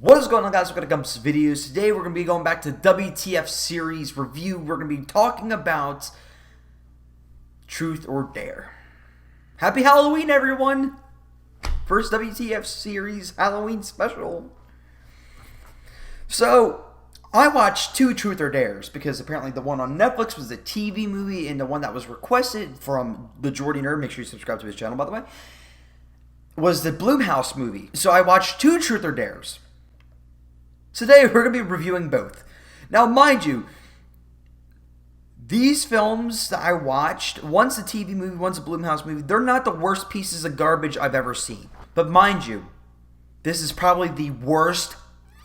What is going on, guys? Welcome to Gump's videos. Today we're going to be going back to WTF series review. We're going to be talking about Truth or Dare. Happy Halloween, everyone! First WTF series Halloween special. So, I watched two Truth or Dares because apparently the one on Netflix was a TV movie and the one that was requested from the Jordy Nerd, make sure you subscribe to his channel, by the way, was the Blumhouse movie. So I watched two Truth or Dares. Today, we're going to be reviewing both. Now, mind you, these films that I watched, one's a TV movie, one's a Blumhouse movie, they're not the worst pieces of garbage I've ever seen. But mind you, this is probably the worst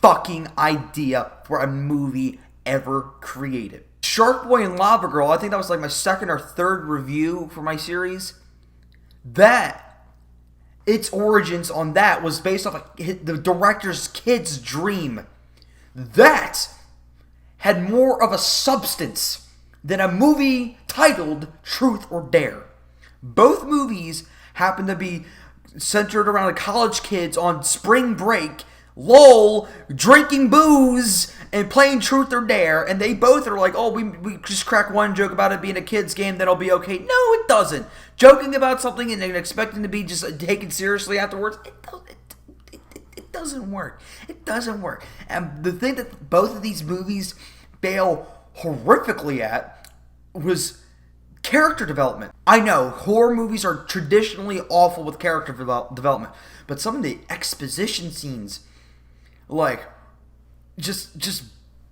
fucking idea for a movie ever created. Shark Boy and Lava Girl, I think that was like my second or third review for my series. Its origins on that was based off the director's kid's dream. That had more of a substance than a movie titled Truth or Dare. Both movies happen to be centered around college kids on spring break, lol, drinking booze, and playing Truth or Dare, and they both are like, oh, we just crack one joke about it being a kid's game, that'll be okay. No, it doesn't. Joking about something and then expecting to be just taken seriously afterwards, it doesn't work. It doesn't work. And the thing that both of these movies fail horrifically at was character development. I know horror movies are traditionally awful with character development, but some of the exposition scenes, like, just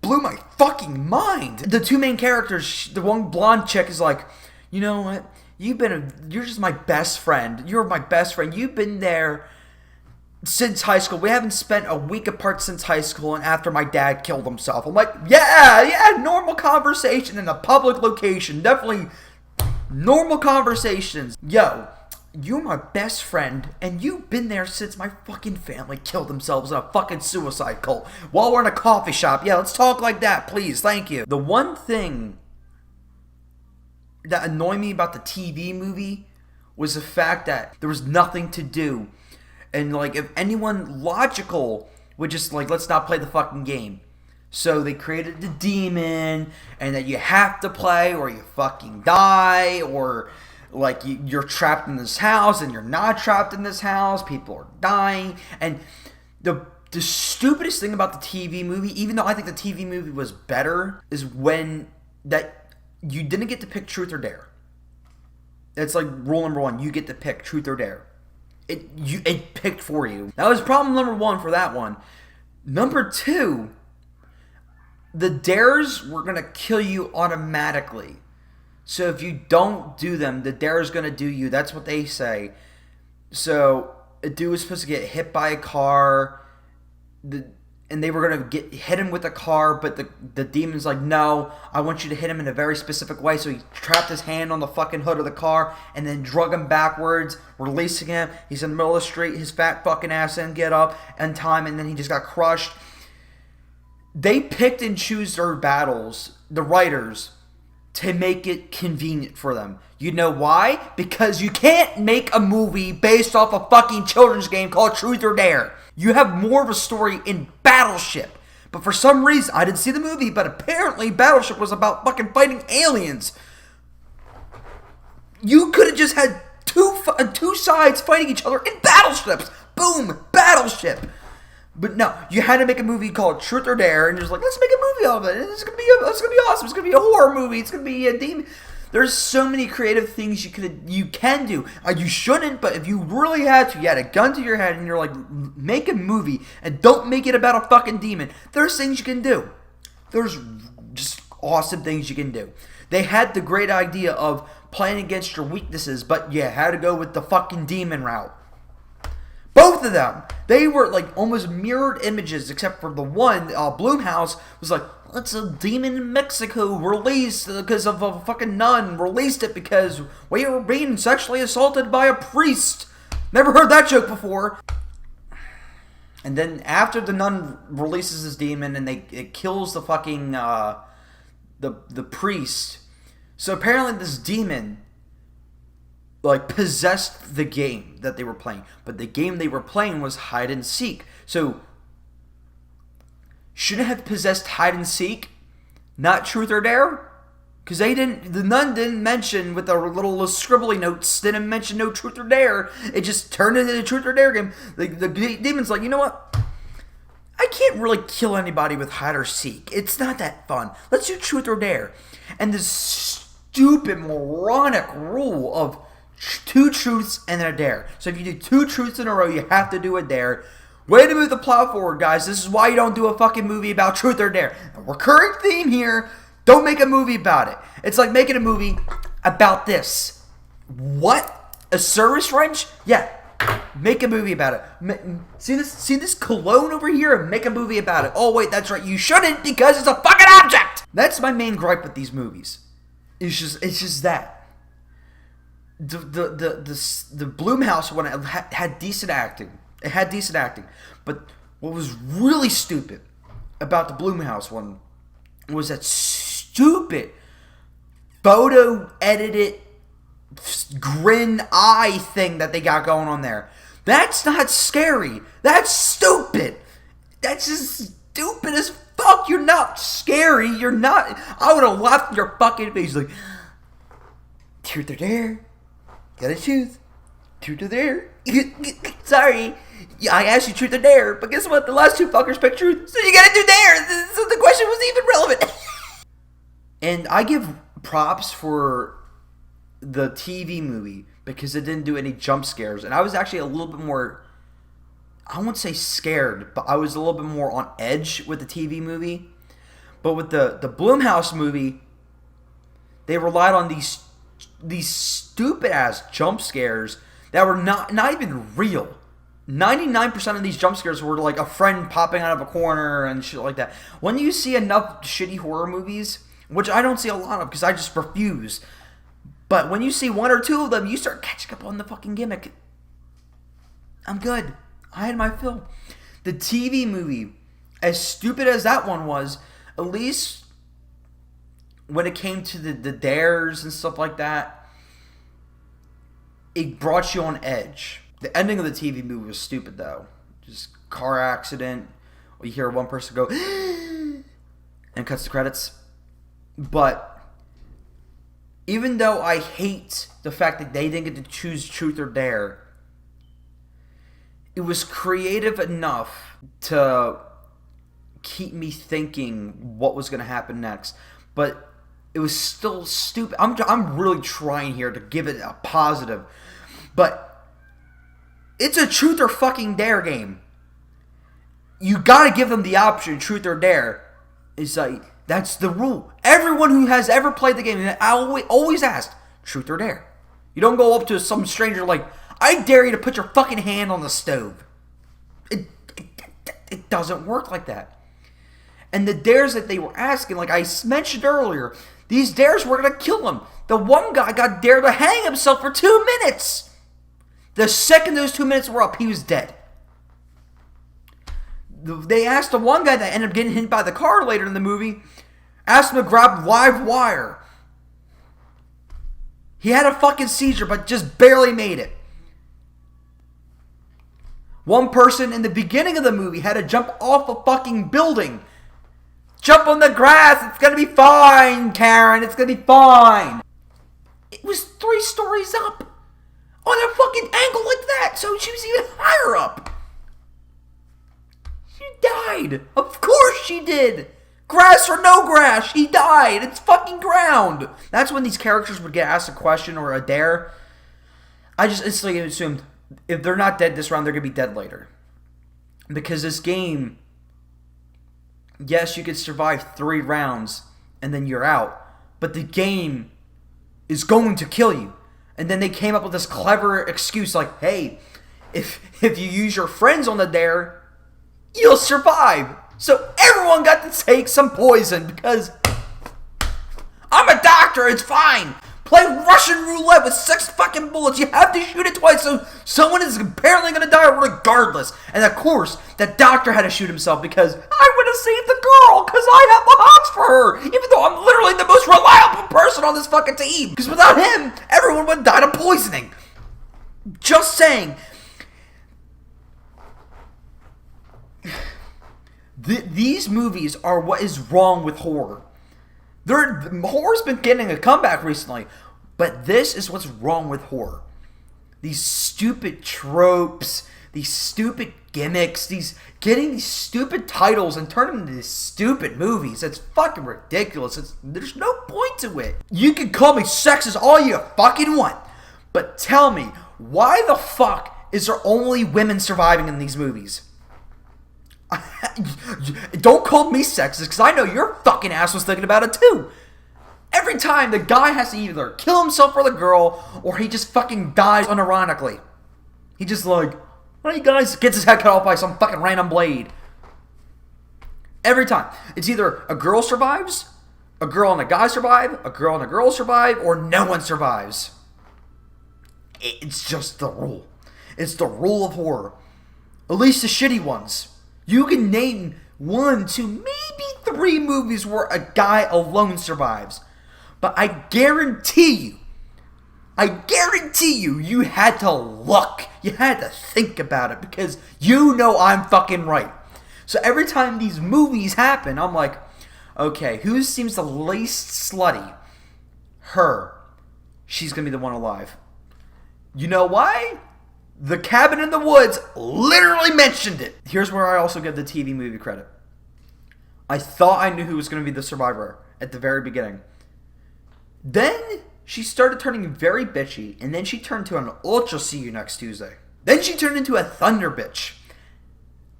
blew my fucking mind. The two main characters, the one blonde chick is like, you know what? You're just my best friend. You're my best friend. You've been there since high school. We haven't spent a week apart since high school and after my dad killed himself. I'm like, yeah, normal conversation in a public location. Definitely normal conversations. Yo, you're my best friend and you've been there since my fucking family killed themselves in a fucking suicide cult while we're in a coffee shop. Yeah, let's talk like that, please. Thank you. The one thing that annoyed me about the TV movie was the fact that there was nothing to do. And, like, if anyone logical would just, like, let's not play the fucking game. So they created the demon, and that you have to play, or you fucking die, or, like, you're trapped in this house, and you're not trapped in this house, people are dying. And the stupidest thing about the TV movie, even though I think the TV movie was better, is when that you didn't get to pick Truth or Dare. It's like rule number one, you get to pick Truth or Dare. It picked for you. That was problem number one for that one. Number two, the dares were going to kill you automatically. So if you don't do them, the dare is going to do you. That's what they say. So a dude was supposed to get hit by a car, and they were going to hit him with a car, but the demon's like, no, I want you to hit him in a very specific way. So he trapped his hand on the fucking hood of the car and then drug him backwards, releasing him. He's in the middle of the street, his fat fucking ass didn't get up in time, and then he just got crushed. They picked and choose their battles, the writers, to make it convenient for them. You know why? Because you can't make a movie based off a fucking children's game called Truth or Dare. You have more of a story in Battleship. But for some reason, I didn't see the movie, but apparently Battleship was about fucking fighting aliens. You could have just had two sides fighting each other in battleships. Boom, Battleship. But no, you had to make a movie called Truth or Dare, and just like, let's make a movie of it. It's gonna be awesome. It's gonna be a horror movie. It's gonna be a demon. There's so many creative things you can do. You shouldn't, but if you really had to, you had a gun to your head, and you're like, make a movie, and don't make it about a fucking demon. There's things you can do. There's just awesome things you can do. They had the great idea of playing against your weaknesses, but you had to go with the fucking demon route. Both of them, they were like almost mirrored images, except for the one, Blumhouse was like, it's a demon in Mexico released because of a fucking nun. Released it because we were being sexually assaulted by a priest. Never heard that joke before. And then after the nun releases this demon and it kills the fucking the priest. So apparently this demon like possessed the game that they were playing, but the game they were playing was hide and seek. So shouldn't have possessed hide and seek, not truth or dare. Because the nun didn't mention, with the little scribbly notes, didn't mention no truth or dare. It just turned into a truth or dare game. The demon's like, you know what? I can't really kill anybody with hide or seek. It's not that fun. Let's do truth or dare. And this stupid, moronic rule of 2 truths and then a dare. So if you do 2 truths in a row, you have to do a dare. Way to move the plot forward, guys. This is why you don't do a fucking movie about truth or dare. A recurring theme here. Don't make a movie about it. It's like making a movie about this. What? A service wrench? Yeah. Make a movie about it. See this cologne over here? And make a movie about it. Oh wait, that's right. You shouldn't, because it's a fucking object. That's my main gripe with these movies. It's just that. The Blumhouse one had decent acting. It had decent acting. But what was really stupid about the Blumhouse one was that stupid photo edited grin eye thing that they got going on there. That's not scary. That's stupid. That's just stupid as fuck. You're not scary. You're not. I would have laughed in your fucking face like, truth or dare? Gotta choose. Truth or dare? Sorry. Yeah, I asked you truth or dare, but guess what? The last 2 fuckers picked truth, so you gotta do dare. So the question wasn't even relevant. And I give props for the TV movie because it didn't do any jump scares. And I was actually a little bit more, I won't say scared, but I was a little bit more on edge with the TV movie. But with the Blumhouse movie, they relied on these stupid ass jump scares that were not even real. 99% of these jump scares were like a friend popping out of a corner and shit like that. When you see enough shitty horror movies, which I don't see a lot of because I just refuse, but when you see 1 or 2 of them, you start catching up on the fucking gimmick. I'm good. I had my fill. The TV movie, as stupid as that one was, at least when it came to the dares and stuff like that, it brought you on edge. The ending of the TV movie was stupid, though. Just car accident. You hear one person go, and cuts the credits. But even though I hate the fact that they didn't get to choose truth or dare, it was creative enough to keep me thinking what was going to happen next. But it was still stupid. I'm really trying here to give it a positive. But it's a truth or fucking dare game. You gotta give them the option, truth or dare. It's like, that's the rule. Everyone who has ever played the game, and I always asked, truth or dare. You don't go up to some stranger like, I dare you to put your fucking hand on the stove. It doesn't work like that. And the dares that they were asking, like I mentioned earlier, these dares were gonna kill him. The one guy got dared to hang himself for 2 minutes. The second those 2 minutes were up, he was dead. They asked the one guy that ended up getting hit by the car later in the movie, asked him to grab live wire. He had a fucking seizure, but just barely made it. One person in the beginning of the movie had to jump off a fucking building. Jump on the grass. It's going to be fine, Karen. It's going to be fine. It was 3 stories up. On a fucking angle like that. So she was even higher up. She died. Of course she did. Grass or no grass. She died. It's fucking ground. That's when these characters would get asked a question or a dare. I just instantly assumed if they're not dead this round, they're going to be dead later. Because this game, yes, you could survive 3 rounds and then you're out. But the game is going to kill you. And then they came up with this clever excuse like, hey, if you use your friends on the dare, you'll survive. So everyone got to take some poison because I'm a doctor, it's fine. Play Russian roulette with 6 fucking bullets. You have to shoot it twice, so someone is apparently going to die regardless. And of course, the doctor had to shoot himself because I would have saved the girl because I have the hots for her. Even though I'm literally the most reliable person on this fucking team. Because without him, everyone would have died of poisoning. Just saying. These movies are what is wrong with horror. Horror's been getting a comeback recently, but this is what's wrong with horror. These stupid tropes, these stupid gimmicks, getting these stupid titles and turning them into these stupid movies. It's fucking ridiculous. There's no point to it. You can call me sexist all you fucking want, but tell me, why the fuck is there only women surviving in these movies? Don't call me sexist, because I know your fucking ass was thinking about it too. Every time the guy has to either kill himself for the girl, or he just fucking dies unironically. He just like, hey guys, gets his head cut off by some fucking random blade. Every time. It's either a girl survives, a girl and a guy survive, a girl and a girl survive, or no one survives. It's just the rule. It's the rule of horror. At least the shitty ones. You can name 1, 2, maybe 3 movies where a guy alone survives. But I guarantee you, you had to look. You had to think about it, because you know I'm fucking right. So every time these movies happen, I'm like, okay, who seems the least slutty? Her. She's going to be the one alive. You know why? The Cabin in the Woods literally mentioned it. Here's where I also give the TV movie credit. I thought I knew who was going to be the survivor at the very beginning. Then she started turning very bitchy, and then she turned to an ultra see you next Tuesday. Then she turned into a thunder bitch.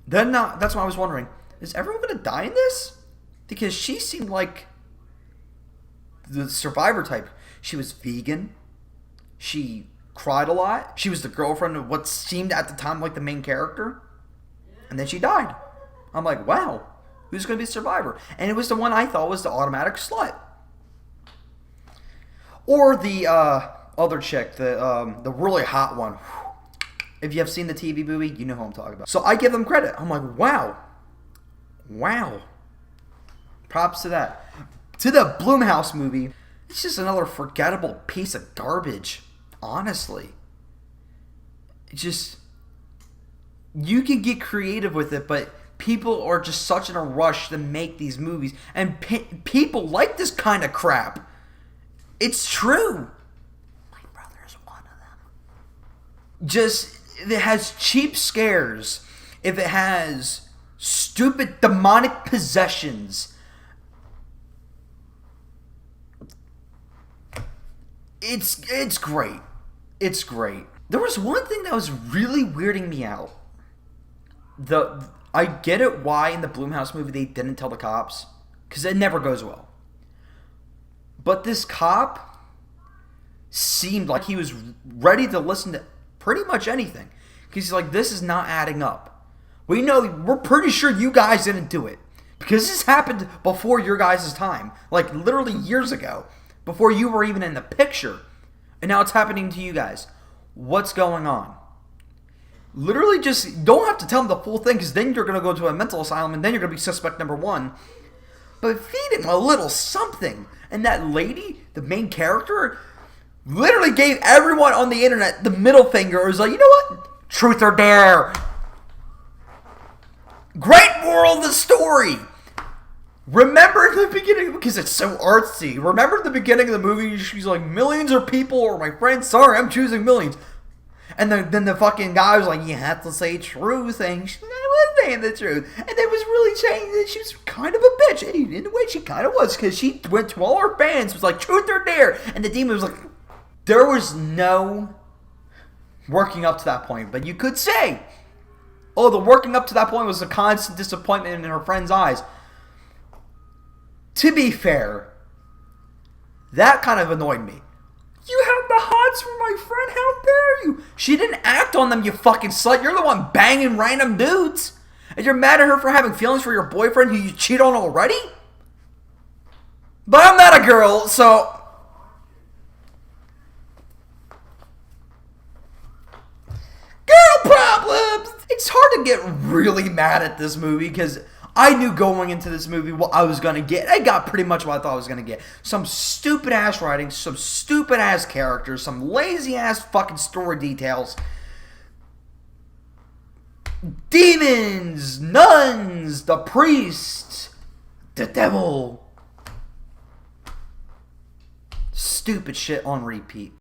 Then that's why I was wondering, is everyone going to die in this? Because she seemed like the survivor type. She was vegan. She cried a lot. She was the girlfriend of what seemed at the time like the main character. And then she died. I'm like, wow, who's going to be the survivor? And it was the one I thought was the automatic slut. Or the other chick, the really hot one. If you have seen the TV movie, you know who I'm talking about. So I give them credit. I'm like, wow. Wow. Props to that. To the Blumhouse movie, it's just another forgettable piece of garbage. Honestly. It's just, you can get creative with it, but people are just such in a rush to make these movies. And people like this kind of crap. It's true. My brother is one of them. Just, if it has cheap scares, if it has stupid demonic possessions, it's great. It's great. There was one thing that was really weirding me out. I get it why in the Blumhouse movie they didn't tell the cops, because it never goes well. But this cop seemed like he was ready to listen to pretty much anything. Because he's like, this is not adding up. We're pretty sure you guys didn't do it. Because this happened before your guys' time. Like, literally years ago. Before you were even in the picture. And now it's happening to you guys. What's going on? Literally just, don't have to tell them the full thing, because then you're going to go to a mental asylum, and then you're going to be suspect number 1. But feed him a little something. And that lady, the main character, literally gave everyone on the internet the middle finger. It was like, you know what? Truth or dare. Great moral of the story. Remember the beginning, because it's so artsy. Remember the beginning of the movie? She's like, millions of people are my friends. Sorry, I'm choosing millions. And then the fucking guy was like, you have to say truth. And she's like, I was saying the truth. And it was really saying that she was kind of a bitch. And in a way, she kind of was. Because she went to all her fans. Was like, truth or dare. And the demon was like, there was no working up to that point. But you could say, oh, the working up to that point was a constant disappointment in her friend's eyes. To be fair, that kind of annoyed me. You have the hots for my friend, how dare you? She didn't act on them, you fucking slut. You're the one banging random dudes. And you're mad at her for having feelings for your boyfriend who you cheat on already? But I'm not a girl, so... Girl problems! It's hard to get really mad at this movie, because I knew going into this movie what I was going to get. I got pretty much what I thought I was going to get. Some stupid-ass writing, some stupid-ass characters, some lazy-ass fucking story details. demons, nuns, the priest, the devil. Stupid shit on repeat.